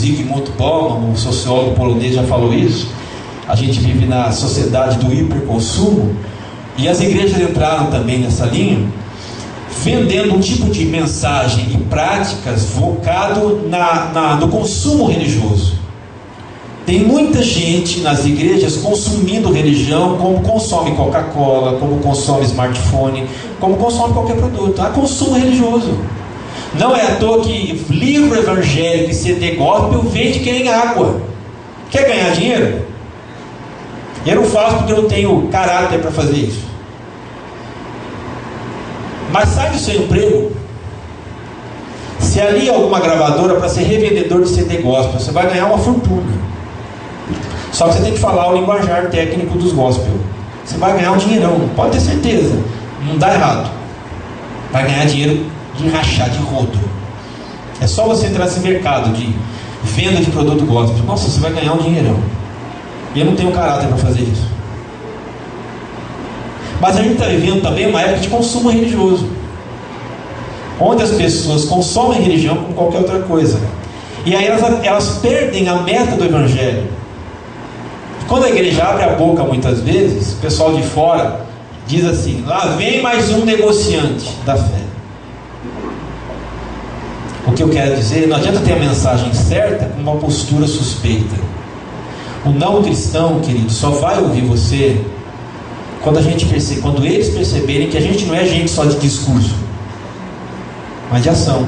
Zygmunt Bauman, um sociólogo polonês, já falou isso. A gente vive na sociedade do hiperconsumo, e as igrejas entraram também nessa linha, vendendo um tipo de mensagem e práticas focado no consumo religioso. Tem muita gente nas igrejas consumindo religião, como consome Coca-Cola, como consome smartphone, como consome qualquer produto. Há consumo religioso. Não é à toa que livro evangélico e CD gospel vende que nem água. Quer ganhar dinheiro? Eu não faço porque eu não tenho caráter para fazer isso. Mas sai do seu emprego, se ali é alguma gravadora para ser revendedor de CD gospel, você vai ganhar uma fortuna. Só que você tem que falar o linguajar técnico dos gospel. Você vai ganhar um dinheirão, pode ter certeza. Não dá errado. Vai ganhar dinheiro de rachar, de rodo. É só você entrar nesse mercado de venda de produto gospel. Nossa, você vai ganhar um dinheirão. E eu não tenho caráter para fazer isso. Mas a gente está vivendo também uma época de consumo religioso, onde as pessoas consomem religião como qualquer outra coisa. E aí elas perdem a meta do evangelho. Quando a igreja abre a boca muitas vezes, o pessoal de fora diz assim: lá vem mais um negociante da fé. O que eu quero dizer, não adianta ter a mensagem certa com uma postura suspeita. O não cristão, querido, só vai ouvir você quando eles perceberem que a gente não é gente só de discurso, mas de ação.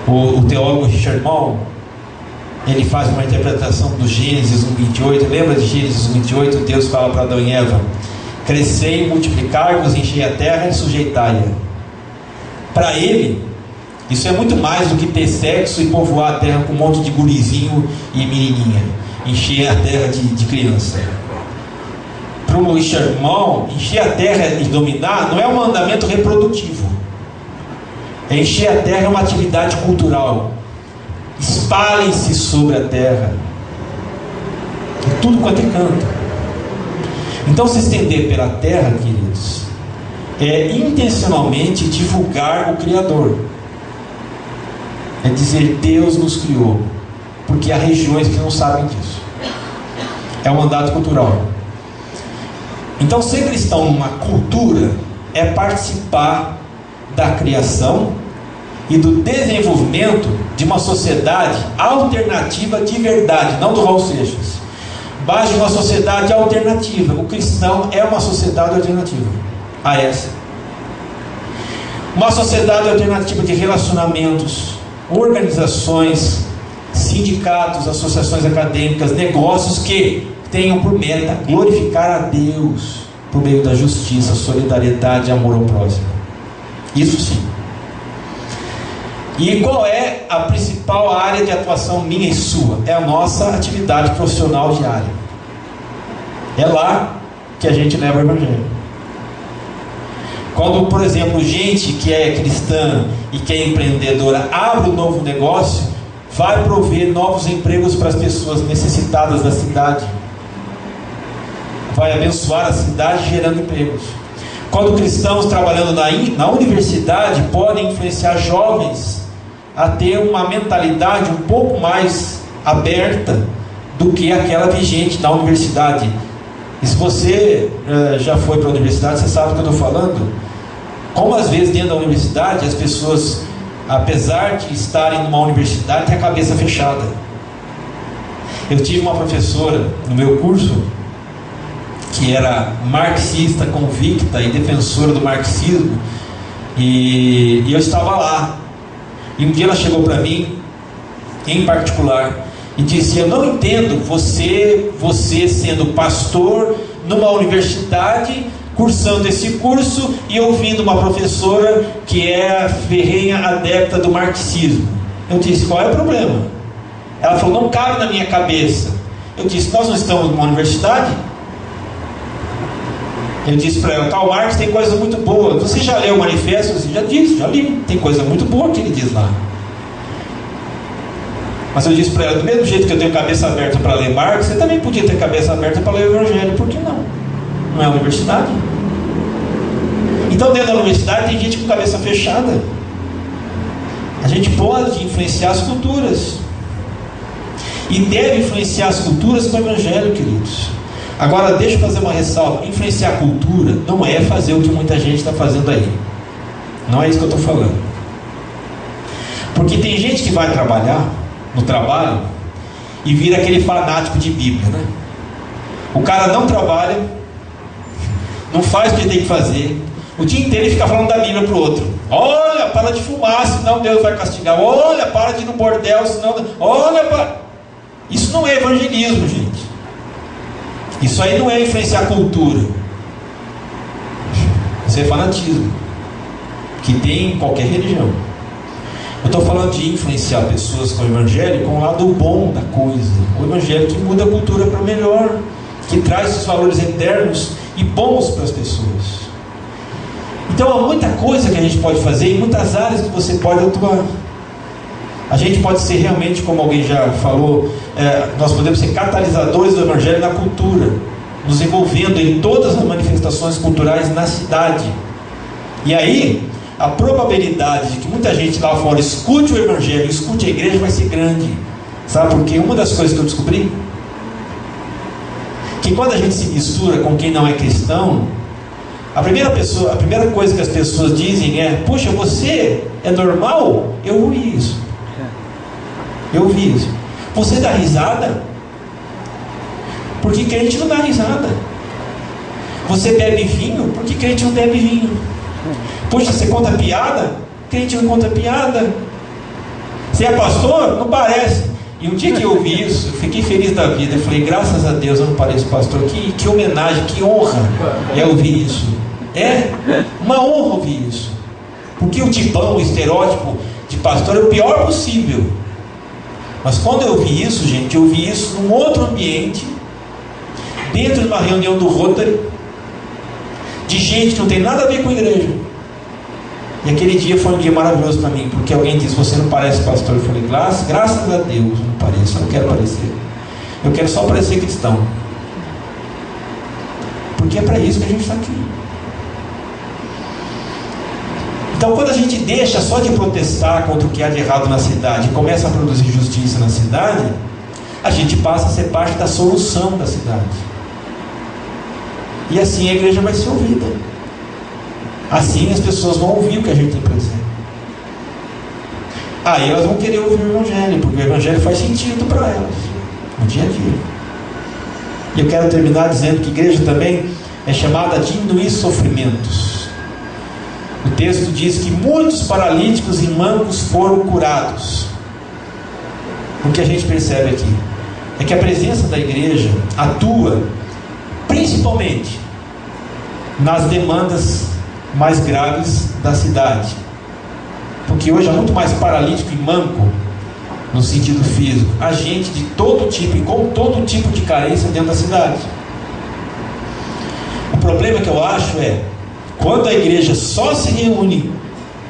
O teólogo Richard Mall, ele faz uma interpretação do Gênesis 1:28. Lembra de Gênesis 1:28? Deus fala para Adão e Eva: crescei, multiplicai-vos, enchei a terra e sujeitai-a. Para ele, isso é muito mais do que ter sexo e povoar a terra com um monte de gurizinho e menininha, encher a terra de criança. Para o Richard Mall, encher a terra e dominar não é um mandamento reprodutivo. Encher a terra é uma atividade cultural. Espalhem-se sobre a terra, em tudo quanto é canto. Então, se estender pela terra, queridos, é intencionalmente divulgar o Criador. É dizer: Deus nos criou. Porque há regiões que não sabem disso. É um mandato cultural. Então, ser cristão numa cultura é participar da criação e do desenvolvimento de uma sociedade alternativa de verdade, não do Raul Seixas, mas de uma sociedade alternativa. O cristão é uma sociedade alternativa a essa. Uma sociedade alternativa de relacionamentos, organizações, sindicatos, associações acadêmicas, negócios que tenham por meta glorificar a Deus por meio da justiça, solidariedade e amor ao próximo. Isso sim. E qual é a principal área de atuação minha e sua? É a nossa atividade profissional diária. É lá que a gente leva o evangelho. Quando, por exemplo, gente que é cristã e que é empreendedora abre um novo negócio, vai prover novos empregos para as pessoas necessitadas da cidade. Vai abençoar a cidade gerando empregos. Quando cristãos trabalhando na universidade podem influenciar jovens a ter uma mentalidade um pouco mais aberta do que aquela vigente na universidade. E se você já foi para a universidade, você sabe do que eu estou falando. Como às vezes dentro da universidade as pessoas, apesar de estarem numa universidade, têm a cabeça fechada. Eu tive uma professora no meu curso que era marxista convicta e defensora do marxismo, e eu estava lá. E um dia ela chegou para mim, em particular, e disse: eu não entendo você sendo pastor numa universidade, cursando esse curso e ouvindo uma professora que é a ferrenha adepta do marxismo. Eu disse: qual é o problema? Ela falou: não cabe na minha cabeça. Eu disse: nós não estamos numa universidade? Eu disse para ela: Karl Marx tem coisa muito boa. Você já leu o manifesto? Você já disse: já li. Tem coisa muito boa que ele diz lá. Mas eu disse para ela: do mesmo jeito que eu tenho cabeça aberta para ler Marx, você também podia ter cabeça aberta para ler o Evangelho. Por que não? Não é universidade? Então, dentro da universidade tem gente com cabeça fechada. A gente pode influenciar as culturas. E deve influenciar as culturas com o Evangelho, queridos. Agora, deixa eu fazer uma ressalva. Influenciar a cultura não é fazer o que muita gente está fazendo aí. Não é isso que eu estou falando. Porque tem gente que vai trabalhar no trabalho e vira aquele fanático de Bíblia, né? O cara não trabalha, não faz o que tem que fazer, o dia inteiro ele fica falando da Bíblia para o outro. Olha, para de fumar, senão Deus vai castigar. Olha, para de ir no bordel, senão... Olha, para... Isso não é evangelismo, gente. Isso aí não é influenciar a cultura. Isso é fanatismo, que tem em qualquer religião. Eu estou falando de influenciar pessoas com o Evangelho, com o lado bom da coisa. O Evangelho que muda a cultura para melhor, que traz os valores eternos e bons para as pessoas. Então há muita coisa que a gente pode fazer, em muitas áreas que você pode atuar. A gente pode ser realmente, como alguém já falou, nós podemos ser catalisadores do Evangelho na cultura, nos envolvendo em todas as manifestações culturais na cidade. E aí, a probabilidade de que muita gente lá fora escute o Evangelho, escute a igreja, vai ser grande. Sabe por quê? Uma das coisas que eu descobri, que quando a gente se mistura com quem não é cristão, a primeira coisa que as pessoas dizem é: puxa, você é normal? Eu ouvi isso. Você dá risada? Porque crente não dá risada. Você bebe vinho? Porque crente não bebe vinho. Puxa, você conta piada? Crente não conta piada. Você é pastor? Não parece. E um dia que eu ouvi isso, eu fiquei feliz da vida. Eu falei: graças a Deus eu não pareço pastor. Que homenagem, que honra é ouvir isso. É uma honra ouvir isso. Porque o tipão, o estereótipo de pastor é o pior possível. Mas quando eu ouvi isso, gente, eu ouvi isso num outro ambiente, dentro de uma reunião do Rotary, de gente que não tem nada a ver com a igreja. E aquele dia foi um dia maravilhoso para mim, porque alguém disse: você não parece pastor. Eu falei: graças a Deus, não pareço, eu não quero parecer. Eu quero só parecer cristão. Porque é para isso que a gente está aqui. Então, quando a gente deixa só de protestar contra o que há de errado na cidade e começa a produzir justiça na cidade, a gente passa a ser parte da solução da cidade. E assim a igreja vai ser ouvida. Assim as pessoas vão ouvir o que a gente tem para dizer. Aí elas vão querer ouvir o Evangelho, porque o Evangelho faz sentido para elas no dia a dia. E eu quero terminar dizendo que a igreja também é chamada a diminuir sofrimentos. O texto diz que muitos paralíticos e mancos foram curados. O que a gente percebe aqui é que a presença da igreja atua principalmente nas demandas mais graves da cidade. Porque hoje há muito mais paralítico e manco no sentido físico. Há gente de todo tipo e com todo tipo de carência dentro da cidade. O problema que eu acho é quando a igreja só se reúne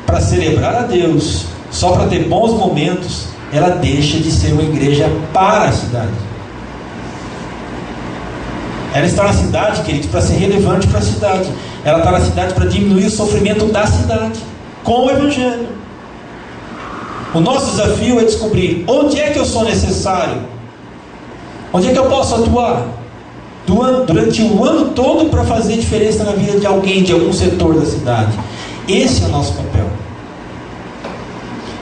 para celebrar a Deus, só para ter bons momentos, ela deixa de ser uma igreja para a cidade. Ela está na cidade, queridos, para ser relevante para a cidade. Ela está na cidade para diminuir o sofrimento da cidade, com o Evangelho. O nosso desafio é descobrir onde é que eu sou necessário, onde é que eu posso atuar durante o ano todo para fazer diferença na vida de alguém, de algum setor da cidade. Esse é o nosso papel.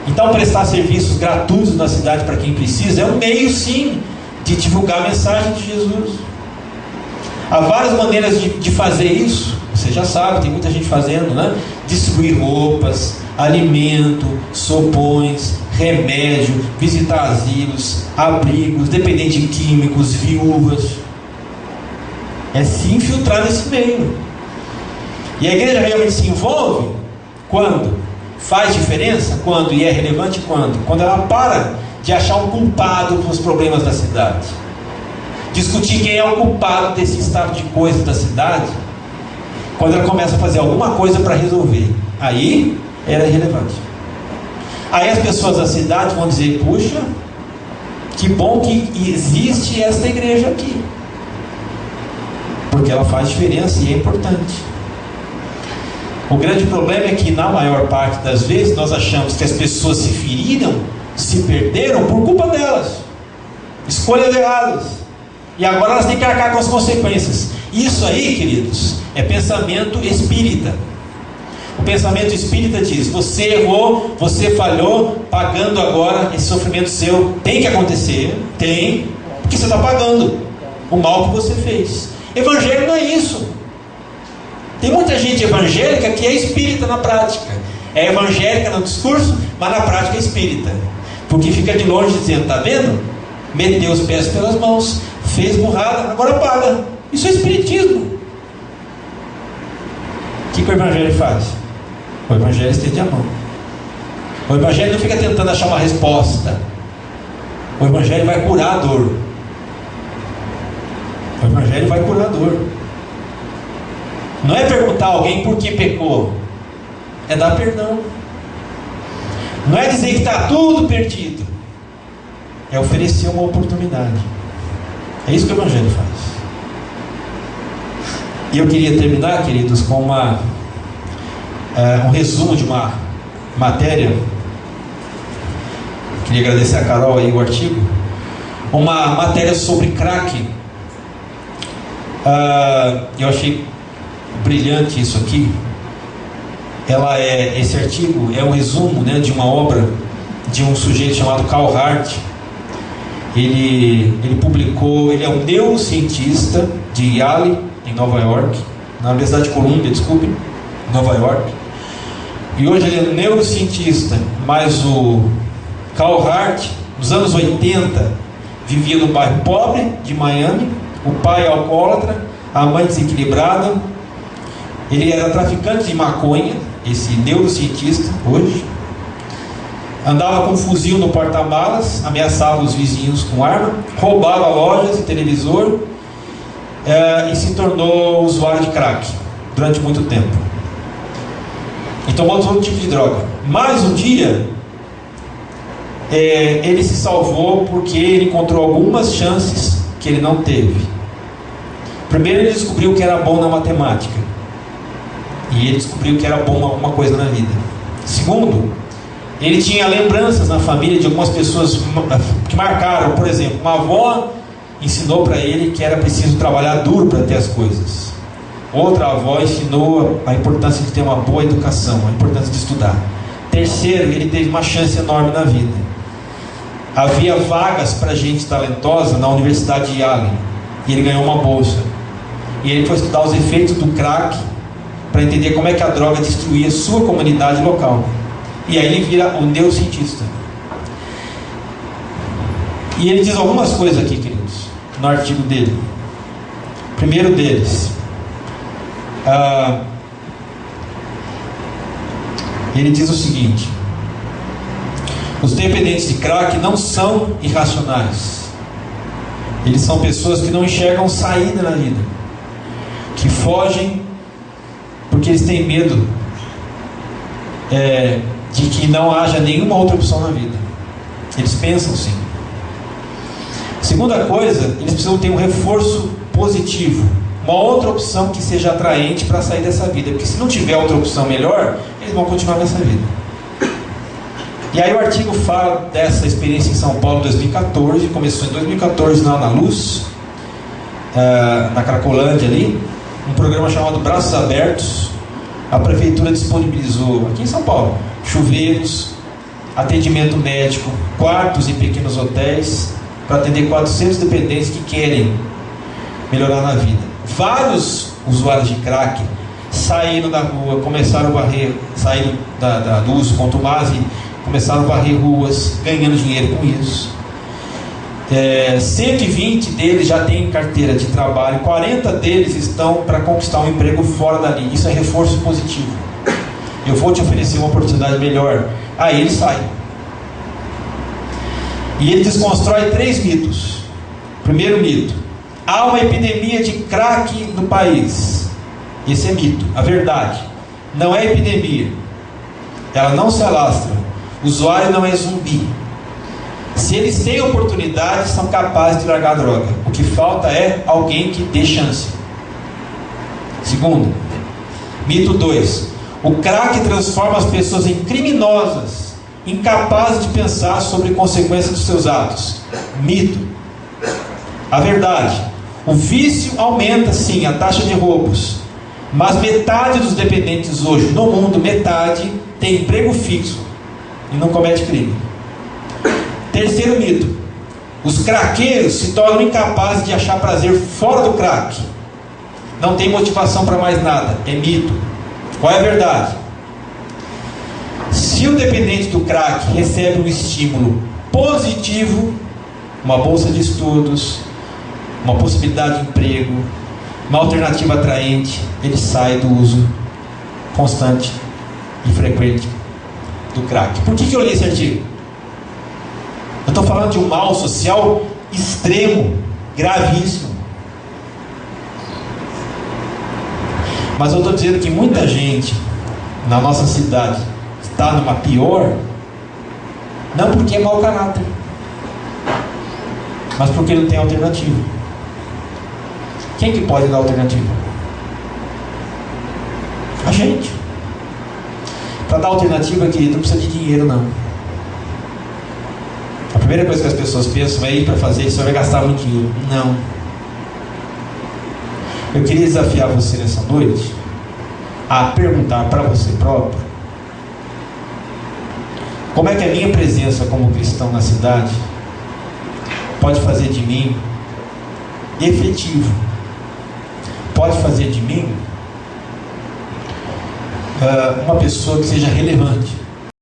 Então, prestar serviços gratuitos na cidade para quem precisa é um meio, sim, de divulgar a mensagem de Jesus. Há várias maneiras de fazer isso. Você já sabe, tem muita gente fazendo, né? Distribuir roupas, alimento, sopões, remédio, visitar asilos, abrigos, dependentes químicos, viúvas. É se infiltrar nesse meio. E a igreja realmente se envolve quando faz diferença, quando, e é relevante quando ela para de achar um culpado para os problemas da cidade, discutir quem é o culpado desse estado de coisa da cidade, quando ela começa a fazer alguma coisa para resolver, aí ela é relevante. Aí as pessoas da cidade vão dizer: puxa, que bom que existe essa igreja aqui, porque ela faz diferença e é importante. O grande problema é que, na maior parte das vezes, nós achamos que as pessoas se feriram, se perderam por culpa delas, escolhas erradas, e agora elas têm que arcar com as consequências. Isso aí, queridos, é pensamento espírita. O pensamento espírita diz: você errou, você falhou, pagando agora esse sofrimento seu. Tem que acontecer, tem, porque você está pagando o mal que você fez. Evangelho não é isso. Tem muita gente evangélica que é espírita na prática. É evangélica no discurso, mas na prática é espírita. Porque fica de longe dizendo: está vendo? Meteu os pés pelas mãos, fez burrada, agora paga. Isso é espiritismo. O que o Evangelho faz? O Evangelho estende a mão. O Evangelho não fica tentando achar uma resposta. O Evangelho vai curar a dor. O Evangelho vai curar a dor. Não é perguntar a alguém por que pecou, é dar perdão. Não é dizer que está tudo perdido, é oferecer uma oportunidade. É isso que o Evangelho faz. E eu queria terminar, queridos, com um resumo de uma matéria. Queria agradecer a Carol aí o artigo. Uma matéria sobre crack. Eu achei brilhante isso aqui. Esse artigo é um resumo, né, de uma obra de um sujeito chamado Carl Hart. Ele publicou, ele é um neurocientista de Yale, em Nova York, na Universidade de Columbia, desculpe, Nova York. E hoje ele é neurocientista, mas o Carl Hart, nos anos 80, vivia no bairro pobre de Miami. O pai é alcoólatra, a mãe desequilibrada. Ele era traficante de maconha, esse neurocientista, hoje. Andava com um fuzil no porta-malas, ameaçava os vizinhos com arma, roubava lojas e televisor, e se tornou usuário de crack durante muito tempo. E tomou todo tipo de droga. Mas um dia, ele se salvou porque ele encontrou algumas chances que ele não teve. Primeiro, ele descobriu que era bom na matemática. E ele descobriu que era bom em alguma coisa na vida. Segundo, ele tinha lembranças na família de algumas pessoas que marcaram. Por exemplo, uma avó ensinou para ele que era preciso trabalhar duro para ter as coisas. Outra avó ensinou a importância de ter uma boa educação, a importância de estudar. Terceiro, ele teve uma chance enorme na vida. Havia vagas para gente talentosa na Universidade de Yale, e ele ganhou uma bolsa. E ele foi estudar os efeitos do crack para entender como é que a droga destruía sua comunidade local. E aí ele vira um neurocientista. E ele diz algumas coisas aqui, queridos, no artigo dele. Primeiro deles, ele diz o seguinte: os dependentes de crack não são irracionais. Eles são pessoas que não enxergam saída na vida, que fogem porque eles têm medo de que não haja nenhuma outra opção na vida. Eles pensam sim. Segunda coisa, eles precisam ter um reforço positivo, uma outra opção que seja atraente para sair dessa vida, porque se não tiver outra opção melhor, eles vão continuar nessa vida. E aí o artigo fala dessa experiência em São Paulo em 2014, começou em 2014 na Luz, na Cracolândia ali, um programa chamado Braços Abertos. A prefeitura disponibilizou aqui em São Paulo chuveiros, atendimento médico, quartos em pequenos hotéis para atender 400 dependentes que querem melhorar na vida. Vários usuários de crack saíram da rua, começaram a varrer, saíram do uso contumaz e começaram a varrer ruas, ganhando dinheiro com isso. 120 deles já têm carteira de trabalho, 40 deles estão para conquistar um emprego fora dali. Isso é reforço positivo. Eu vou te oferecer uma oportunidade melhor. Aí ele sai. E ele desconstrói 3 mitos. Primeiro mito: há uma epidemia de crack no país. Esse é mito. A verdade: não é epidemia, ela não se alastra, o usuário não é zumbi. Se eles têm oportunidade, são capazes de largar a droga. O que falta é alguém que dê chance. Segundo, mito 2: O crack transforma as pessoas em criminosas, incapazes de pensar sobre consequências dos seus atos. Mito. A verdade: o vício aumenta sim a taxa de roubos, mas metade dos dependentes hoje no mundo, metade, tem emprego fixo e não comete crime. Terceiro mito: os craqueiros se tornam incapazes de achar prazer fora do crack. Não tem motivação para mais nada. É mito. Qual é a verdade? Se o dependente do crack recebe um estímulo positivo, uma bolsa de estudos, uma possibilidade de emprego, uma alternativa atraente, ele sai do uso constante e frequente do crack. Por que eu li esse artigo? Eu estou falando de um mal social extremo, gravíssimo. Mas eu estou dizendo que muita gente na nossa cidade está numa pior, não porque é mau caráter, mas porque não tem alternativa. Quem que pode dar alternativa? A gente. Para dar alternativa, querido, não precisa de dinheiro, não. A primeira coisa que as pessoas pensam é ir para fazer isso, vai gastar muito dinheiro. Não. Eu queria desafiar você nessa noite a perguntar para você próprio: como é que a minha presença como cristão na cidade pode fazer de mim efetivo, pode fazer de mim uma pessoa que seja relevante,